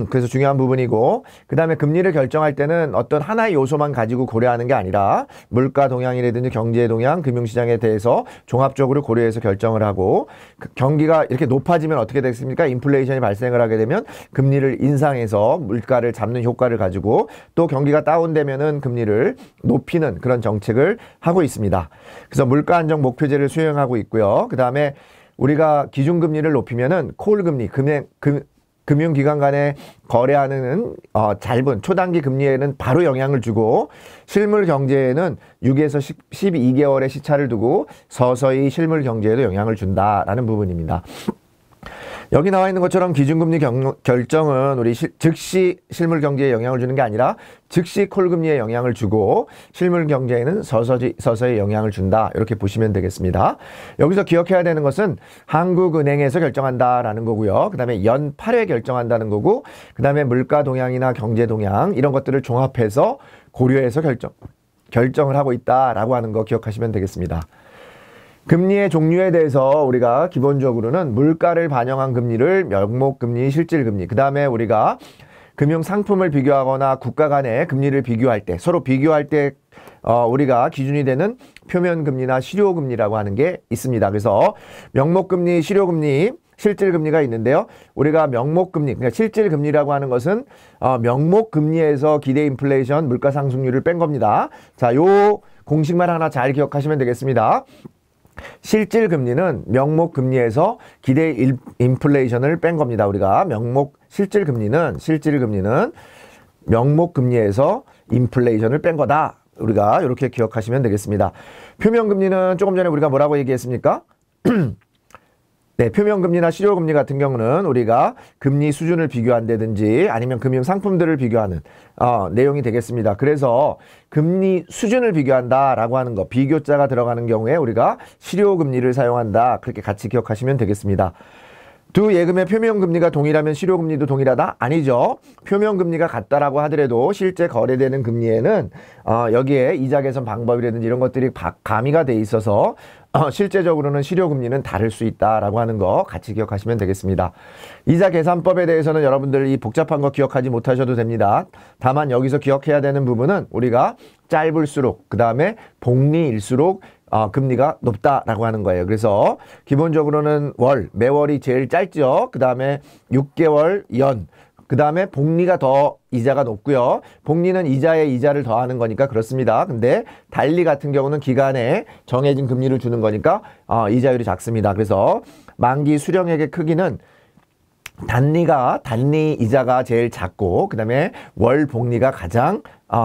그래서 중요한 부분이고 그 다음에 금리를 결정할 때는 어떤 하나의 요소만 가지고 고려하는 게 아니라 물가 동향이라든지 경제 동향, 금융시장에 대해서 종합적으로 고려해서 결정을 하고 경기가 이렇게 높아지면 어떻게 되겠습니까? 인플레이션이 발생을 하게 되면 금리를 인상해서 물가를 잡는 효과를 가지고 또 경기가 다운되면은 금리를 높이는 그런 정책을 하고 있습니다. 그래서 물가 안정 목표제를 수행하고 있고요. 그 다음에 우리가 기준금리를 높이면은 콜금리, 금융기관 간에 거래하는 짧은 초단기 금리에는 바로 영향을 주고 실물 경제에는 6에서 12개월의 시차를 두고 서서히 실물 경제에도 영향을 준다라는 부분입니다. 여기 나와 있는 것처럼 기준금리 결정은 우리 즉시 실물 경제에 영향을 주는 게 아니라 즉시 콜금리에 영향을 주고 실물 경제에는 서서히 영향을 준다. 이렇게 보시면 되겠습니다. 여기서 기억해야 되는 것은 한국은행에서 결정한다라는 거고요. 그 다음에 연 8회 결정한다는 거고 그 다음에 물가 동향이나 경제 동향 이런 것들을 종합해서 고려해서 결정을 하고 있다라고 하는 거 기억하시면 되겠습니다. 금리의 종류에 대해서 우리가 기본적으로는 물가를 반영한 금리를 명목금리, 실질금리, 그 다음에 우리가 금융상품을 비교하거나 국가 간의 금리를 비교할 때 서로 비교할 때 우리가 기준이 되는 표면금리나 실효금리라고 하는 게 있습니다. 그래서 명목금리, 실효금리, 실질금리가 있는데요. 우리가 명목금리, 그러니까 실질금리라고 하는 것은 명목금리에서 기대 인플레이션, 물가상승률을 뺀 겁니다. 자, 요 공식만 하나 잘 기억하시면 되겠습니다. 실질금리는 명목금리에서 기대 인플레이션을 뺀 겁니다. 우리가 실질금리는 명목금리에서 인플레이션을 뺀 거다. 우리가 이렇게 기억하시면 되겠습니다. 표면금리는 조금 전에 우리가 뭐라고 얘기했습니까? 네, 표면금리나 실효금리 같은 경우는 우리가 금리 수준을 비교한다든지 아니면 금융상품들을 비교하는 내용이 되겠습니다. 그래서 금리 수준을 비교한다라고 하는 거, 비교자가 들어가는 경우에 우리가 실효금리를 사용한다. 그렇게 같이 기억하시면 되겠습니다. 두 예금의 표면금리가 동일하면 실효금리도 동일하다? 아니죠. 표면금리가 같다라고 하더라도 실제 거래되는 금리에는 여기에 이자 개선 방법이라든지 이런 것들이 가미가 돼 있어서 실제적으로는 실효금리는 다를 수 있다라고 하는 거 같이 기억하시면 되겠습니다. 이자 계산법에 대해서는 여러분들 이 복잡한 거 기억하지 못하셔도 됩니다. 다만 여기서 기억해야 되는 부분은 우리가 짧을수록 그 다음에 복리일수록 금리가 높다라고 하는 거예요. 그래서 기본적으로는 매월이 제일 짧죠. 그 다음에 6개월 연, 그 다음에 복리가 더 이자가 높고요. 복리는 이자에 이자를 더하는 거니까 그렇습니다. 근데 달리 같은 경우는 기간에 정해진 금리를 주는 거니까 이자율이 작습니다. 그래서 만기 수령액의 크기는 단리 이자가 제일 작고 그 다음에 월 복리가 가장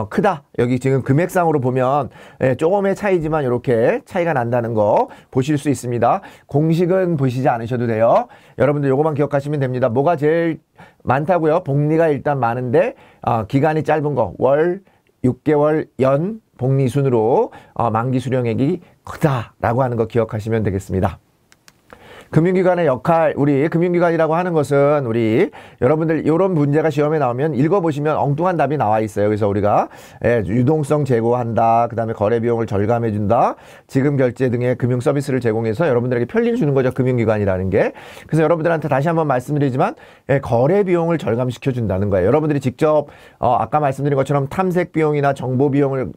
크다. 여기 지금 금액상으로 보면 조금의 차이지만 이렇게 차이가 난다는 거 보실 수 있습니다. 공식은 보시지 않으셔도 돼요. 여러분들 요거만 기억하시면 됩니다. 뭐가 제일 많다고요? 복리가 일단 많은데 기간이 짧은 거 월, 6개월, 연 복리 순으로 만기 수령액이 크다라고 하는 거 기억하시면 되겠습니다. 금융기관의 역할, 우리 금융기관이라고 하는 것은 우리 여러분들 이런 문제가 시험에 나오면 읽어보시면 엉뚱한 답이 나와 있어요. 그래서 우리가 유동성 제고한다, 그 다음에 거래비용을 절감해준다, 지급 결제 등의 금융 서비스를 제공해서 여러분들에게 편리를 주는 거죠. 금융기관이라는 게. 그래서 여러분들한테 다시 한번 말씀드리지만 거래비용을 절감시켜준다는 거예요. 여러분들이 직접 아까 말씀드린 것처럼 탐색비용이나 정보비용을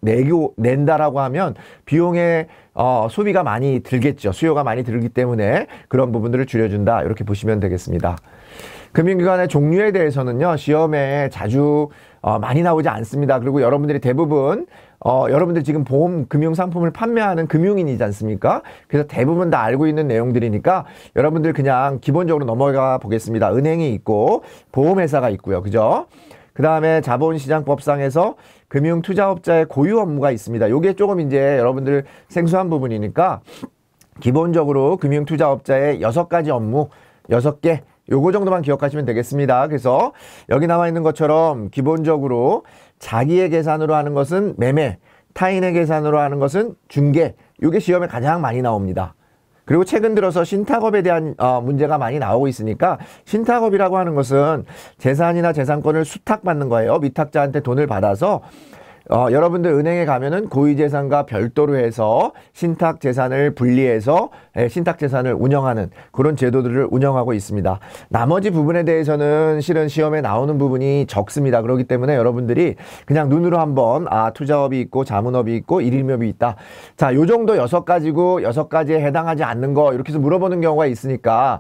낸다라고 하면 비용의 소비가 많이 들겠죠. 수요가 많이 들기 때문에 그런 부분들을 줄여준다. 이렇게 보시면 되겠습니다. 금융기관의 종류에 대해서는요, 시험에 자주 많이 나오지 않습니다. 그리고 여러분들이 대부분 여러분들 지금 보험 금융 상품을 판매하는 금융인이지 않습니까? 그래서 대부분 다 알고 있는 내용들이니까 여러분들 그냥 기본적으로 넘어가 보겠습니다. 은행이 있고 보험회사가 있고요. 그죠? 그 다음에 자본시장법상에서 금융투자업자의 고유 업무가 있습니다. 요게 조금 이제 여러분들 생소한 부분이니까 기본적으로 금융투자업자의 6가지 업무, 6개, 요거 정도만 기억하시면 되겠습니다. 그래서 여기 나와 있는 것처럼 기본적으로 자기의 계산으로 하는 것은 매매, 타인의 계산으로 하는 것은 중개, 요게 시험에 가장 많이 나옵니다. 그리고 최근 들어서 신탁업에 대한 문제가 많이 나오고 있으니까 신탁업이라고 하는 것은 재산이나 재산권을 수탁받는 거예요. 위탁자한테 돈을 받아서 여러분들 은행에 가면은 고위재산과 별도로 해서 신탁 재산을 분리해서 신탁 재산을 운영하는 그런 제도들을 운영하고 있습니다. 나머지 부분에 대해서는 실은 시험에 나오는 부분이 적습니다. 그렇기 때문에 여러분들이 그냥 눈으로 한번 투자업이 있고 자문업이 있고 일임업이 있다. 자, 요 정도 6가지고 6가지에 해당하지 않는 거 이렇게 해서 물어보는 경우가 있으니까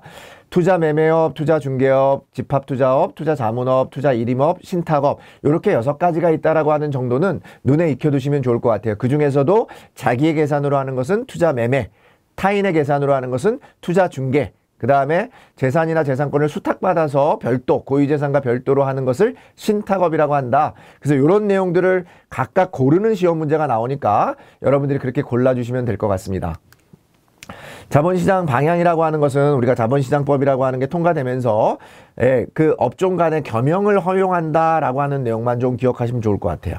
투자 매매업, 투자 중개업, 집합투자업, 투자 자문업, 투자 일임업, 신탁업 이렇게 6가지가 있다라고 하는 정도는 눈에 익혀두시면 좋을 것 같아요. 그 중에서도 자기의 계산으로 하는 것은 투자 매매, 타인의 계산으로 하는 것은 투자 중개, 그 다음에 재산이나 재산권을 수탁받아서 별도, 고유재산과 별도로 하는 것을 신탁업이라고 한다. 그래서 이런 내용들을 각각 고르는 시험 문제가 나오니까 여러분들이 그렇게 골라주시면 될 것 같습니다. 자본시장 방향이라고 하는 것은 우리가 자본시장법이라고 하는 게 통과되면서 그 업종 간의 겸용을 허용한다라고 하는 내용만 좀 기억하시면 좋을 것 같아요.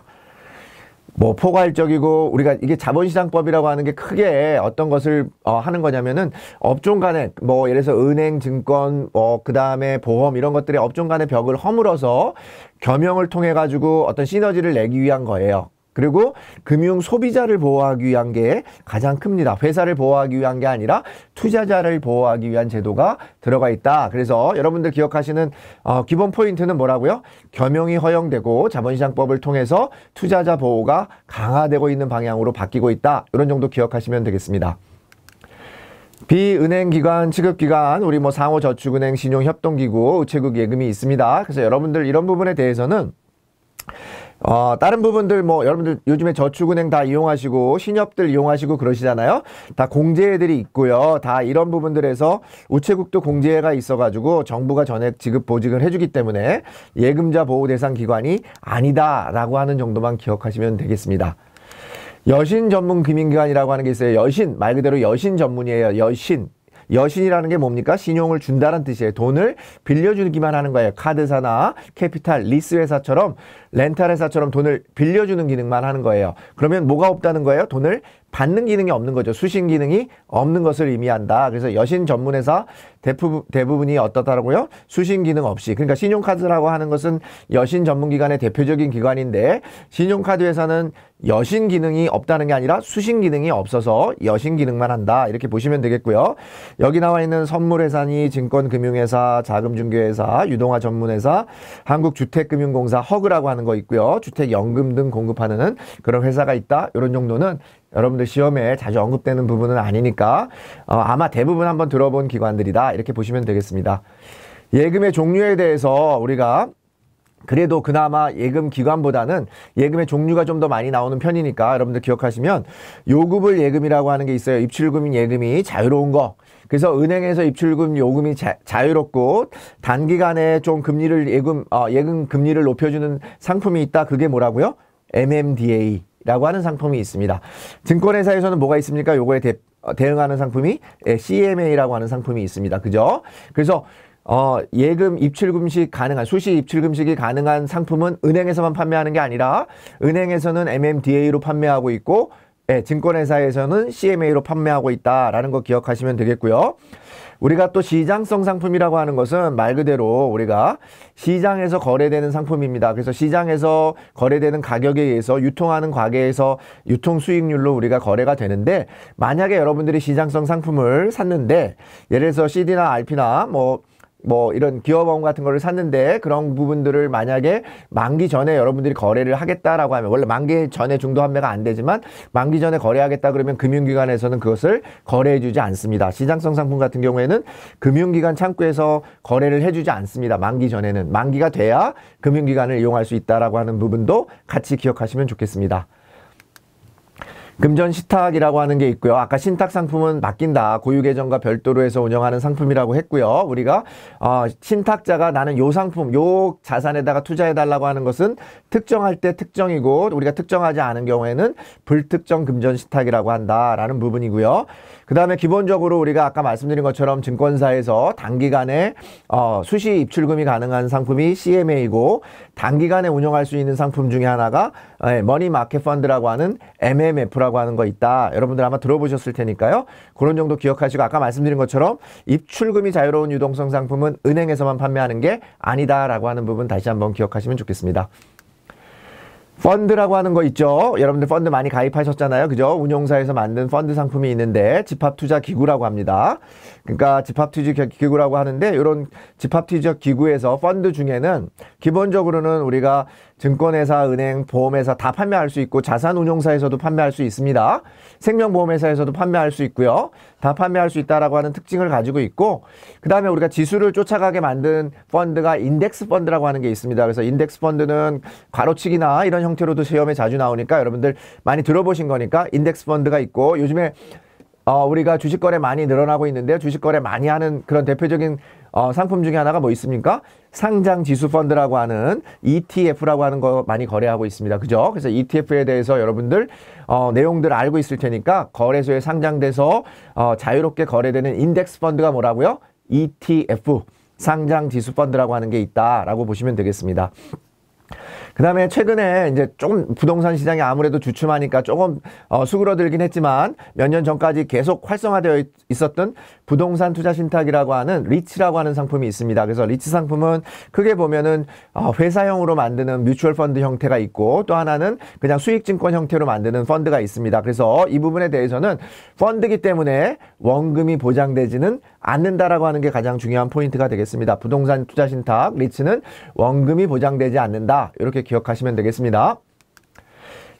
뭐 포괄적이고 우리가 이게 자본시장법이라고 하는 게 크게 어떤 것을 하는 거냐면은 업종 간에 뭐 예를 들어서 은행, 증권, 그 다음에 보험 이런 것들의 업종 간의 벽을 허물어서 겸용을 통해 가지고 어떤 시너지를 내기 위한 거예요. 그리고 금융 소비자를 보호하기 위한 게 가장 큽니다. 회사를 보호하기 위한 게 아니라 투자자를 보호하기 위한 제도가 들어가 있다. 그래서 여러분들 기억하시는 기본 포인트는 뭐라고요? 겸용이 허용되고 자본시장법을 통해서 투자자 보호가 강화되고 있는 방향으로 바뀌고 있다. 이런 정도 기억하시면 되겠습니다. 비은행기관, 취급기관, 우리 뭐 상호저축은행, 신용협동기구, 우체국 예금이 있습니다. 그래서 여러분들 이런 부분에 대해서는 다른 부분들 뭐 여러분들 요즘에 저축은행 다 이용하시고 신협들 이용하시고 그러시잖아요. 다 공제들이 있고요. 다 이런 부분들에서 우체국도 공제가 있어가지고 정부가 전액 지급 보직을 해주기 때문에 예금자 보호 대상 기관이 아니다라고 하는 정도만 기억하시면 되겠습니다. 여신 전문 금융기관이라고 하는 게 있어요. 여신, 말 그대로 여신 전문이에요. 여신. 여신이라는 게 뭡니까? 신용을 준다는 뜻이에요. 돈을 빌려주기만 하는 거예요. 카드사나 캐피탈, 리스 회사처럼 렌탈 회사처럼 돈을 빌려주는 기능만 하는 거예요. 그러면 뭐가 없다는 거예요? 돈을 받는 기능이 없는 거죠. 수신 기능이 없는 것을 의미한다. 그래서 여신 전문회사 대부분이 어떻다라고요? 수신 기능 없이. 그러니까 신용카드라고 하는 것은 여신 전문기관의 대표적인 기관인데 신용카드 회사는 여신 기능이 없다는 게 아니라 수신 기능이 없어서 여신 기능만 한다. 이렇게 보시면 되겠고요. 여기 나와 있는 선물회사니 증권금융회사, 자금중개회사, 유동화 전문회사, 한국주택금융공사 허그라고 하는 거 있고요. 주택연금 등 공급하는 그런 회사가 있다. 이런 정도는 여러분들 시험에 자주 언급되는 부분은 아니니까 아마 대부분 한번 들어본 기관들이다. 이렇게 보시면 되겠습니다. 예금의 종류에 대해서 우리가 그래도 그나마 예금 기관보다는 예금의 종류가 좀 더 많이 나오는 편이니까 여러분들 기억하시면 요금을 예금이라고 하는 게 있어요. 입출금 예금이 자유로운 거. 그래서 은행에서 입출금 요금이 자유롭고 단기간에 좀 금리를 예금 금리를 높여주는 상품이 있다. 그게 뭐라고요? MMDA. 라고 하는 상품이 있습니다. 증권회사에서는 뭐가 있습니까? 요거에 대응하는 상품이 CMA라고 하는 상품이 있습니다. 그죠? 그래서 예금 입출금식 가능한 수시 입출금식이 가능한 상품은 은행에서만 판매하는 게 아니라 은행에서는 MMDA로 판매하고 있고 예, 증권회사에서는 CMA로 판매하고 있다라는 거 기억하시면 되겠고요. 우리가 또 시장성 상품이라고 하는 것은 말 그대로 우리가 시장에서 거래되는 상품입니다. 그래서 시장에서 거래되는 가격에 의해서 유통하는 가게에서 유통 수익률로 우리가 거래가 되는데, 만약에 여러분들이 시장성 상품을 샀는데 예를 들어서 CD나 RP나 뭐 이런 기업보험 같은 거를 샀는데, 그런 부분들을 만약에 만기 전에 여러분들이 거래를 하겠다라고 하면, 원래 만기 전에 중도 판매가 안 되지만 만기 전에 거래하겠다 그러면 금융기관에서는 그것을 거래해 주지 않습니다. 시장성 상품 같은 경우에는 금융기관 창구에서 거래를 해주지 않습니다. 만기 전에는. 만기가 돼야 금융기관을 이용할 수 있다라고 하는 부분도 같이 기억하시면 좋겠습니다. 금전 신탁이라고 하는 게 있고요. 아까 신탁 상품은 맡긴다, 고유계정과 별도로 해서 운영하는 상품이라고 했고요. 우리가 신탁자가 나는 요 상품, 요 자산에다가 투자해달라고 하는 것은 특정할 때 특정이고, 우리가 특정하지 않은 경우에는 불특정 금전 신탁이라고 한다라는 부분이고요. 그 다음에 기본적으로 우리가 아까 말씀드린 것처럼 증권사에서 단기간에 수시 입출금이 가능한 상품이 CMA이고, 단기간에 운영할 수 있는 상품 중에 하나가 머니 마켓 펀드라고 하는 MMF라고 하는 거 있다. 여러분들 아마 들어보셨을 테니까요. 그런 정도 기억하시고, 아까 말씀드린 것처럼 입출금이 자유로운 유동성 상품은 은행에서만 판매하는 게 아니다라고 하는 부분 다시 한번 기억하시면 좋겠습니다. 펀드라고 하는 거 있죠. 여러분들 펀드 많이 가입하셨잖아요. 그죠? 운용사에서 만든 펀드 상품이 있는데 집합투자기구라고 합니다. 그러니까 집합투자기구라고 하는데, 이런 집합투자기구에서 펀드 중에는 기본적으로는 우리가 증권회사, 은행, 보험회사 다 판매할 수 있고, 자산운용사에서도 판매할 수 있습니다. 생명보험회사에서도 판매할 수 있고요. 다 판매할 수 있다라고 하는 특징을 가지고 있고, 그 다음에 우리가 지수를 쫓아가게 만든 펀드가 인덱스 펀드라고 하는 게 있습니다. 그래서 인덱스 펀드는 괄호치기나 이런 형태로도 시험에 자주 나오니까 여러분들 많이 들어보신 거니까 인덱스 펀드가 있고, 요즘에 우리가 주식 거래 많이 늘어나고 있는데요. 주식 거래 많이 하는 그런 대표적인 상품 중에 하나가 뭐 있습니까? 상장 지수 펀드라고 하는 ETF라고 하는 거 많이 거래하고 있습니다. 그죠? 그래서 ETF에 대해서 여러분들 내용들 알고 있을 테니까, 거래소에 상장돼서 자유롭게 거래되는 인덱스 펀드가 뭐라고요? ETF, 상장 지수 펀드라고 하는 게 있다라고 보시면 되겠습니다. 그 다음에 최근에 이제 조금 부동산 시장이 아무래도 주춤하니까 조금 수그러들긴 했지만, 몇 년 전까지 계속 활성화되어 있었던 부동산 투자 신탁이라고 하는 리츠라고 하는 상품이 있습니다. 그래서 리츠 상품은 크게 보면은 회사형으로 만드는 뮤추얼 펀드 형태가 있고, 또 하나는 그냥 수익증권 형태로 만드는 펀드가 있습니다. 그래서 이 부분에 대해서는 펀드이기 때문에 원금이 보장되지는 않는다라고 하는 게 가장 중요한 포인트가 되겠습니다. 부동산 투자 신탁 리츠는 원금이 보장되지 않는다, 이렇게 기억하시면 되겠습니다.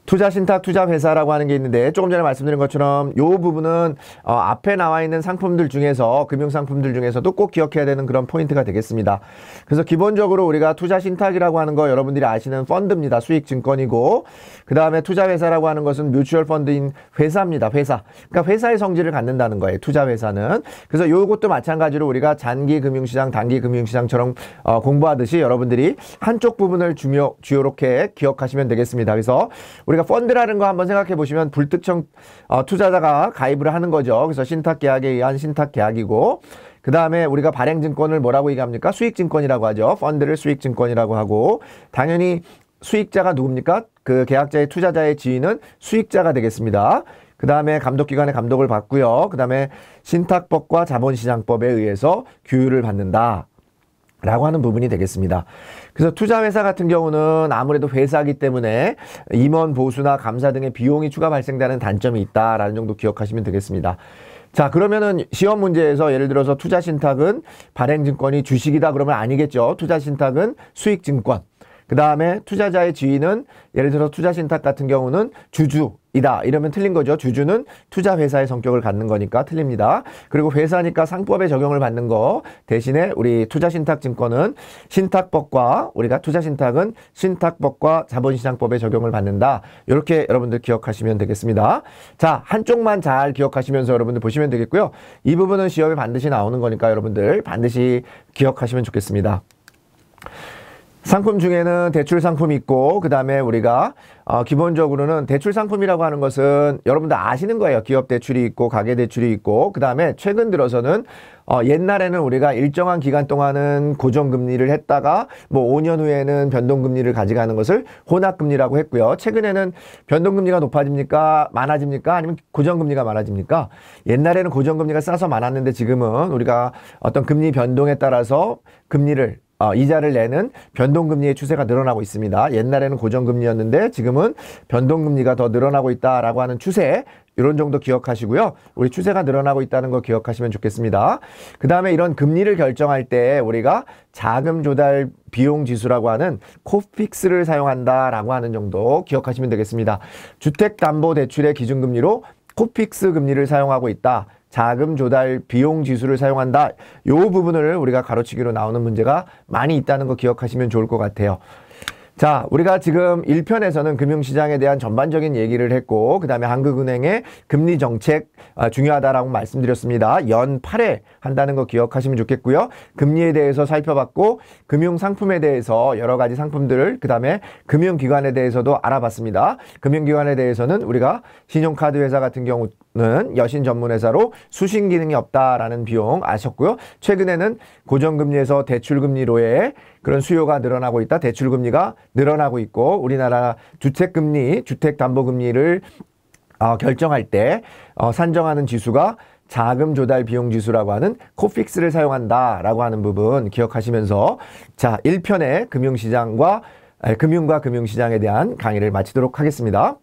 투자신탁 투자회사라고 하는 게 있는데, 조금 전에 말씀드린 것처럼 이 부분은 앞에 나와 있는 상품들 중에서, 금융상품들 중에서도 꼭 기억해야 되는 그런 포인트가 되겠습니다. 그래서 기본적으로 우리가 투자신탁이라고 하는 거 여러분들이 아시는 펀드입니다. 수익증권이고, 그 다음에 투자회사라고 하는 것은 뮤추얼 펀드인 회사입니다. 회사. 그러니까 회사의 성질을 갖는다는 거예요. 투자회사는. 그래서 요것도 마찬가지로 우리가 장기금융시장, 단기금융시장처럼 공부하듯이 여러분들이 한쪽 부분을 주요롭게 기억하시면 되겠습니다. 그래서 우리가 펀드라는 거 한번 생각해 보시면, 불특정 투자자가 가입을 하는 거죠. 그래서 신탁계약에 의한 신탁계약이고, 그 다음에 우리가 발행증권을 뭐라고 얘기합니까? 수익증권이라고 하죠. 펀드를 수익증권이라고 하고, 당연히 수익자가 누굽니까? 그 계약자의 투자자의 지위는 수익자가 되겠습니다. 그 다음에 감독기관의 감독을 받고요. 그 다음에 신탁법과 자본시장법에 의해서 규율을 받는다 라고 하는 부분이 되겠습니다. 그래서 투자회사 같은 경우는 아무래도 회사이기 때문에 임원 보수나 감사 등의 비용이 추가 발생되는 단점이 있다라는 정도 기억하시면 되겠습니다. 자, 그러면은 시험 문제에서 예를 들어서 투자신탁은 발행증권이 주식이다 그러면 아니겠죠. 투자신탁은 수익증권. 그 다음에 투자자의 지위는 예를 들어 투자신탁 같은 경우는 주주이다 이러면 틀린 거죠. 주주는 투자회사의 성격을 갖는 거니까 틀립니다. 그리고 회사니까 상법에 적용을 받는 거 대신에 우리 투자신탁증권은 신탁법과, 우리가 투자신탁은 신탁법과 자본시장법에 적용을 받는다. 이렇게 여러분들 기억하시면 되겠습니다. 자, 한쪽만 잘 기억하시면서 여러분들 보시면 되겠고요. 이 부분은 시험에 반드시 나오는 거니까 여러분들 반드시 기억하시면 좋겠습니다. 상품 중에는 대출 상품이 있고, 그 다음에 우리가 기본적으로는 대출 상품이라고 하는 것은 여러분들 아시는 거예요. 기업 대출이 있고 가계 대출이 있고, 그 다음에 최근 들어서는 옛날에는 우리가 일정한 기간 동안은 고정금리를 했다가 뭐 5년 후에는 변동금리를 가져가는 것을 혼합금리라고 했고요. 최근에는 변동금리가 높아집니까? 많아집니까? 아니면 고정금리가 많아집니까? 옛날에는 고정금리가 싸서 많았는데 지금은 우리가 어떤 금리 변동에 따라서 금리를 이자를 내는 변동금리의 추세가 늘어나고 있습니다. 옛날에는 고정금리였는데 지금은 변동금리가 더 늘어나고 있다라고 하는 추세, 이런 정도 기억하시고요. 우리 추세가 늘어나고 있다는 거 기억하시면 좋겠습니다. 그 다음에 이런 금리를 결정할 때 우리가 자금 조달 비용 지수라고 하는 코픽스를 사용한다라고 하는 정도 기억하시면 되겠습니다. 주택담보대출의 기준금리로 코픽스 금리를 사용하고 있다. 자금 조달 비용 지수를 사용한다. 이 부분을 우리가 가로치기로 나오는 문제가 많이 있다는 거 기억하시면 좋을 것 같아요. 자, 우리가 지금 1편에서는 금융시장에 대한 전반적인 얘기를 했고, 그 다음에 한국은행의 금리 정책 중요하다라고 말씀드렸습니다. 연 8회 한다는 거 기억하시면 좋겠고요. 금리에 대해서 살펴봤고, 금융상품에 대해서 여러 가지 상품들을, 그 다음에 금융기관에 대해서도 알아봤습니다. 금융기관에 대해서는 우리가 신용카드 회사 같은 경우는 여신 전문회사로 수신 기능이 없다라는 비용 아셨고요. 최근에는 고정금리에서 대출금리로의 그런 수요가 늘어나고 있다. 대출금리가 늘어나고 있고, 우리나라 주택금리, 주택담보금리를 결정할 때 산정하는 지수가 자금 조달 비용 지수라고 하는 코픽스를 사용한다라고 하는 부분 기억하시면서, 자, 1편의 금융과 금융시장에 대한 강의를 마치도록 하겠습니다.